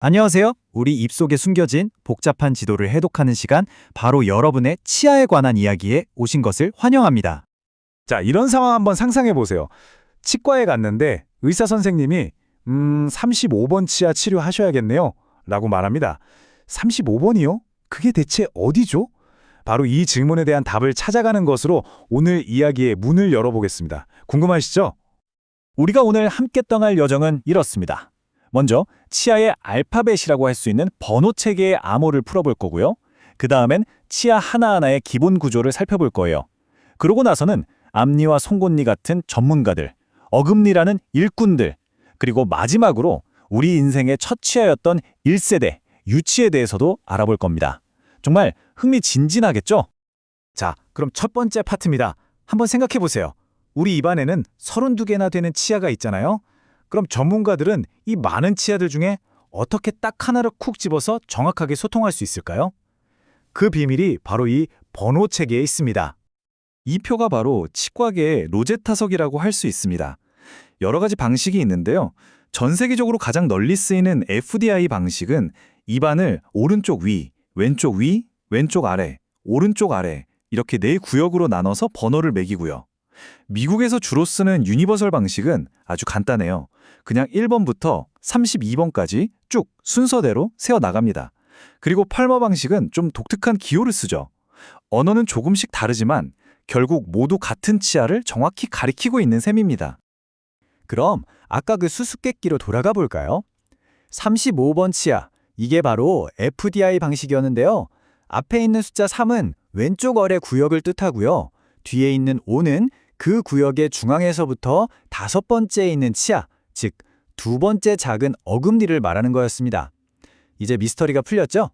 안녕하세요. 우리 입속에 숨겨진 복잡한 지도를 해독하는 시간, 바로 여러분의 치아에 관한 이야기에 오신 것을 환영합니다. 자, 이런 상황 한번 상상해 보세요. 치과에 갔는데 의사 선생님이 35번 치아 치료하셔야겠네요 라고 말합니다. 35번이요? 그게 대체 어디죠? 바로 이 질문에 대한 답을 찾아가는 것으로 오늘 이야기의 문을 열어보겠습니다. 궁금하시죠? 우리가 오늘 함께 떠날 여정은 이렇습니다. 먼저 치아의 알파벳이라고 할 수 있는 번호 체계의 암호를 풀어볼 거고요. 그 다음엔 치아 하나하나의 기본 구조를 살펴볼 거예요. 그러고 나서는 앞니와 송곳니 같은 전문가들, 어금니라는 일꾼들, 그리고 마지막으로 우리 인생의 첫 치아였던 1세대, 유치에 대해서도 알아볼 겁니다. 정말 흥미진진하겠죠? 자, 그럼 첫 번째 파트입니다. 한번 생각해 보세요. 우리 입안에는 32개나 되는 치아가 있잖아요. 그럼 전문가들은 이 많은 치아들 중에 어떻게 딱 하나를 쿡 집어서 정확하게 소통할 수 있을까요? 그 비밀이 바로 이 번호 체계에 있습니다. 이 표가 바로 치과계의 로제타석이라고 할 수 있습니다. 여러 가지 방식이 있는데요. 전 세계적으로 가장 널리 쓰이는 FDI 방식은 입안을 오른쪽 위, 왼쪽 아래, 오른쪽 아래 이렇게 네 구역으로 나눠서 번호를 매기고요. 미국에서 주로 쓰는 유니버설 방식은 아주 간단해요. 그냥 1번부터 32번까지 쭉 순서대로 세어 나갑니다. 그리고 팔머 방식은 좀 독특한 기호를 쓰죠. 언어는 조금씩 다르지만 결국 모두 같은 치아를 정확히 가리키고 있는 셈입니다. 그럼 아까 그 수수께끼로 돌아가 볼까요? 35번 치아, 이게 바로 FDI 방식이었는데요. 앞에 있는 숫자 3은 왼쪽 어뢰 구역을 뜻하고요. 뒤에 있는 5는 그 구역의 중앙에서부터 5번째에 있는 치아, 즉 2번째 작은 어금니를 말하는 거였습니다. 이제 미스터리가 풀렸죠?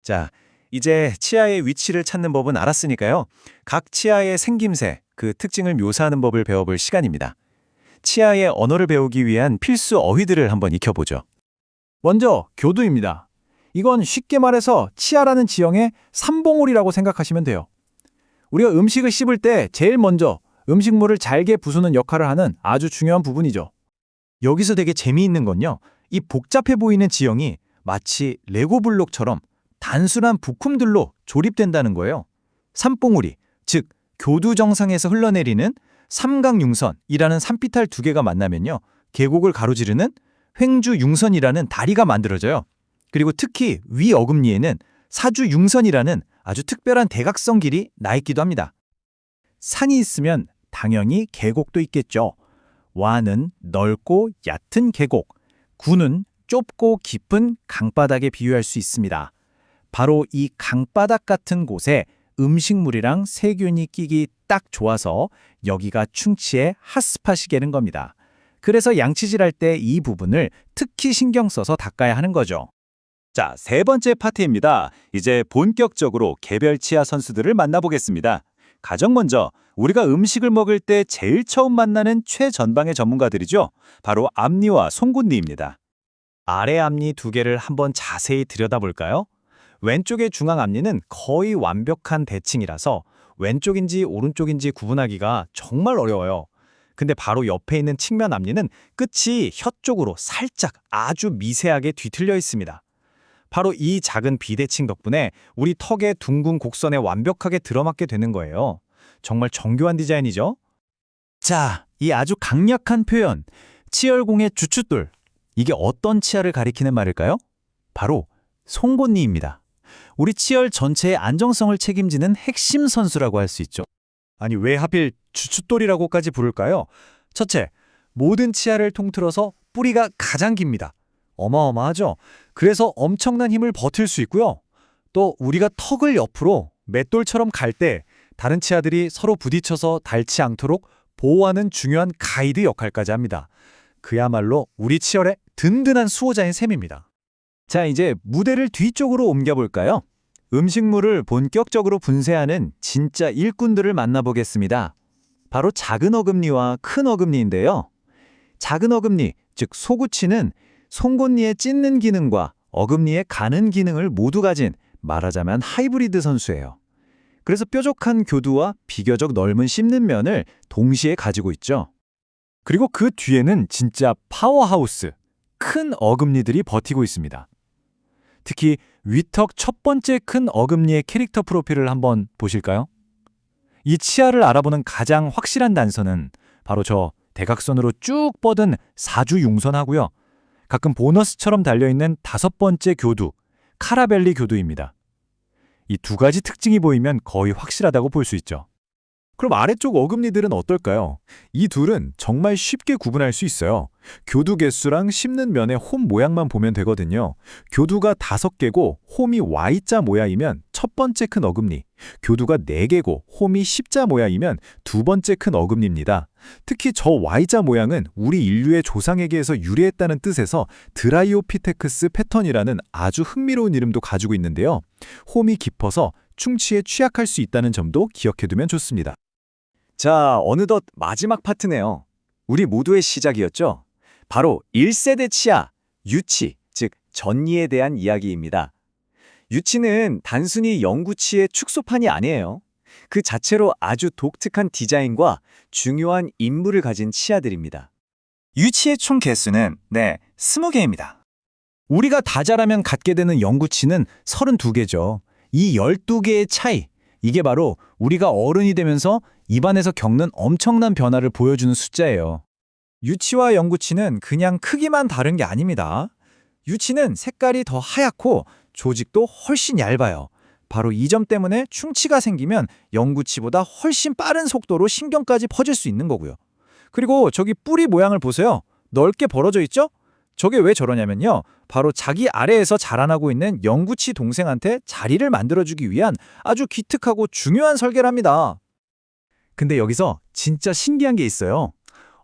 자, 이제 치아의 위치를 찾는 법은 알았으니까요. 각 치아의 생김새, 그 특징을 묘사하는 법을 배워볼 시간입니다. 치아의 언어를 배우기 위한 필수 어휘들을 한번 익혀보죠. 먼저 교두입니다. 이건 쉽게 말해서 치아라는 지형의 삼봉우리라고 생각하시면 돼요. 우리가 음식을 씹을 때 제일 먼저 음식물을 잘게 부수는 역할을 하는 아주 중요한 부분이죠. 여기서 되게 재미있는 건요. 이 복잡해 보이는 지형이 마치 레고 블록처럼 단순한 부품들로 조립된다는 거예요. 삼봉우리, 즉 교두 정상에서 흘러내리는 삼각융선이라는 산비탈 두 개가 만나면요. 계곡을 가로지르는 횡주융선이라는 다리가 만들어져요. 그리고 특히 위 어금니에는 사주융선이라는 아주 특별한 대각선 길이 나 있기도 합니다. 산이 있으면 당연히 계곡도 있겠죠. 와는 넓고 얕은 계곡, 구는 좁고 깊은 강바닥에 비유할 수 있습니다. 바로 이 강바닥 같은 곳에 음식물이랑 세균이 끼기 딱 좋아서 여기가 충치의 핫스팟이 되는 겁니다. 그래서 양치질할 때 이 부분을 특히 신경 써서 닦아야 하는 거죠. 자, 세 번째 파트입니다. 이제 본격적으로 개별 치아 선수들을 만나보겠습니다. 가장 먼저 우리가 음식을 먹을 때 제일 처음 만나는 최전방의 전문가들이죠. 바로 앞니와 송곳니입니다. 아래 앞니 두 개를 한번 자세히 들여다볼까요? 왼쪽의 중앙 앞니는 거의 완벽한 대칭이라서 왼쪽인지 오른쪽인지 구분하기가 정말 어려워요. 근데 바로 옆에 있는 측면 앞니는 끝이 혀 쪽으로 살짝 아주 미세하게 뒤틀려 있습니다. 바로 이 작은 비대칭 덕분에 우리 턱의 둥근 곡선에 완벽하게 들어맞게 되는 거예요. 정말 정교한 디자인이죠? 자, 이 아주 강력한 표현, 치열공의 주춧돌. 이게 어떤 치아를 가리키는 말일까요? 바로 송곳니입니다. 우리 치열 전체의 안정성을 책임지는 핵심 선수라고 할 수 있죠. 아니, 왜 하필 주춧돌이라고까지 부를까요? 첫째, 모든 치아를 통틀어서 뿌리가 가장 깁니다. 어마어마하죠? 그래서 엄청난 힘을 버틸 수 있고요. 또 우리가 턱을 옆으로 맷돌처럼 갈 때 다른 치아들이 서로 부딪혀서 닳지 않도록 보호하는 중요한 가이드 역할까지 합니다. 그야말로 우리 치열의 든든한 수호자인 셈입니다. 자, 이제 무대를 뒤쪽으로 옮겨볼까요? 음식물을 본격적으로 분쇄하는 진짜 일꾼들을 만나보겠습니다. 바로 작은 어금니와 큰 어금니인데요. 작은 어금니, 즉 소구치는 송곳니의 찢는 기능과 어금니의 가는 기능을 모두 가진 말하자면 하이브리드 선수예요. 그래서 뾰족한 교두와 비교적 넓은 씹는 면을 동시에 가지고 있죠. 그리고 그 뒤에는 진짜 파워하우스, 큰 어금니들이 버티고 있습니다. 특히 위턱 첫 번째 큰 어금니의 캐릭터 프로필을 한번 보실까요? 이 치아를 알아보는 가장 확실한 단서는 바로 저 대각선으로 쭉 뻗은 사주융선하고요. 가끔 보너스처럼 달려있는 다섯 번째 교두, 카라벨리 교두입니다. 이 두 가지 특징이 보이면 거의 확실하다고 볼 수 있죠. 그럼 아래쪽 어금니들은 어떨까요? 이 둘은 정말 쉽게 구분할 수 있어요. 교두 개수랑 씹는 면의 홈 모양만 보면 되거든요. 교두가 5개고 홈이 Y자 모양이면 첫 번째 큰 어금니, 교두가 4개고 홈이 십자 모양이면 두 번째 큰 어금니입니다. 특히 저 Y자 모양은 우리 인류의 조상에게서 유래했다는 뜻에서 드라이오피테크스 패턴이라는 아주 흥미로운 이름도 가지고 있는데요. 홈이 깊어서 충치에 취약할 수 있다는 점도 기억해두면 좋습니다. 자, 어느덧 마지막 파트네요. 우리 모두의 시작이었죠? 바로 1세대 치아, 유치, 즉 전이에 대한 이야기입니다. 유치는 단순히 영구치의 축소판이 아니에요. 그 자체로 아주 독특한 디자인과 중요한 임무를 가진 치아들입니다. 유치의 총 개수는 20개입니다. 우리가 다 자라면 갖게 되는 영구치는 32개죠. 이 12개의 차이, 이게 바로 우리가 어른이 되면서 입안에서 겪는 엄청난 변화를 보여주는 숫자예요. 유치와 영구치는 그냥 크기만 다른 게 아닙니다. 유치는 색깔이 더 하얗고 조직도 훨씬 얇아요. 바로 이 점 때문에 충치가 생기면 영구치보다 훨씬 빠른 속도로 신경까지 퍼질 수 있는 거고요. 그리고 저기 뿌리 모양을 보세요. 넓게 벌어져 있죠? 저게 왜 저러냐면요. 바로 자기 아래에서 자라나고 있는 영구치 동생한테 자리를 만들어주기 위한 아주 기특하고 중요한 설계랍니다. 근데 여기서 진짜 신기한 게 있어요.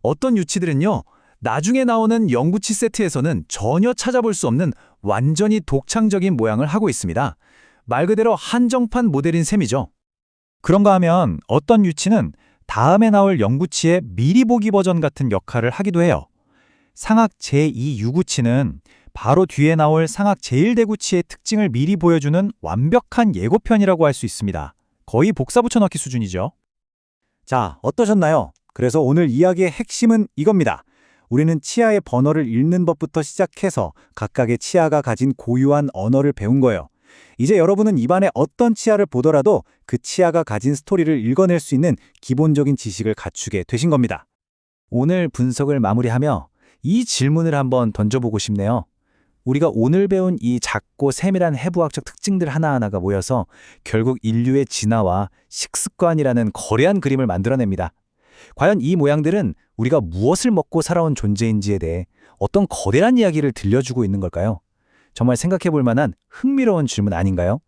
어떤 유치들은요, 나중에 나오는 영구치 세트에서는 전혀 찾아볼 수 없는 완전히 독창적인 모양을 하고 있습니다. 말 그대로 한정판 모델인 셈이죠. 그런가 하면 어떤 유치는 다음에 나올 영구치의 미리 보기 버전 같은 역할을 하기도 해요. 상악 제2유구치는 바로 뒤에 나올 상악 제1대구치의 특징을 미리 보여주는 완벽한 예고편이라고 할 수 있습니다. 거의 복사 붙여넣기 수준이죠. 자, 어떠셨나요? 그래서 오늘 이야기의 핵심은 이겁니다. 우리는 치아의 번호를 읽는 법부터 시작해서 각각의 치아가 가진 고유한 언어를 배운 거예요. 이제 여러분은 입안에 어떤 치아를 보더라도 그 치아가 가진 스토리를 읽어낼 수 있는 기본적인 지식을 갖추게 되신 겁니다. 오늘 분석을 마무리하며 이 질문을 한번 던져보고 싶네요. 우리가 오늘 배운 이 작고 세밀한 해부학적 특징들 하나하나가 모여서 결국 인류의 진화와 식습관이라는 거대한 그림을 만들어냅니다. 과연 이 모양들은 우리가 무엇을 먹고 살아온 존재인지에 대해 어떤 거대한 이야기를 들려주고 있는 걸까요? 정말 생각해 볼 만한 흥미로운 질문 아닌가요?